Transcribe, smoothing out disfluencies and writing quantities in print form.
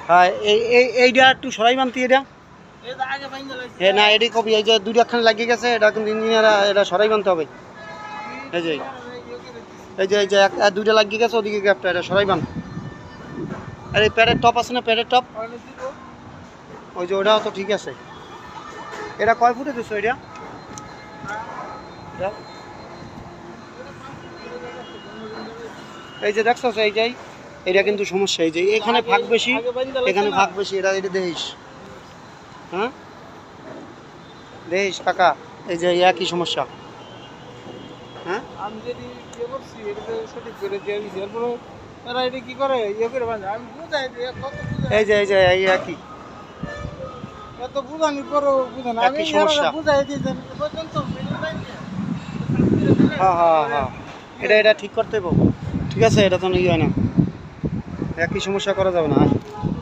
হ্যাঁ এইটা একটু সরাই মানতি এটা হ্যাঁ না এটি কবি এই যে দুইটাখান লাগিয়ে গেছে এটা কিন্তু ইঞ্জিনিয়ার এটা সরাই মানতে হবে এই যে দুইটা লাগিয়ে গেছে ওদিকে গ্যাপটা এটা সরাই বান আর এই প্যাডের টপ আছে না প্যাডের টপ ওই যে ওটাও তো ঠিক আছে এটা কয় ফুটে দিচ্ছ এটা এই যে দেখছো এই যাই এটা কিন্তু সমস্যা এই যে এখানে ভাগ বেশি এখানে ভাগ বেশি এটা দেখিস হ্যাঁ দেখিস কাকা এই যে একই সমস্যা হ্যাঁ আমি যদি ইয়ে করছি এটা সঠিক করে দিয়ে দিছি এরপরে তারা এটা কি করে ইয়ে করে বাঁধে আমি বুঝাই দিই কত এই যে এই একই এত বুঝানি পরও বুঝে না আমি বুঝাই দিই পর্যন্ত হ্যাঁ এটা ঠিক করতে হবে ঠিক আছে এটা তো ইয়ে হয় না একই সমস্যা করা যাবে না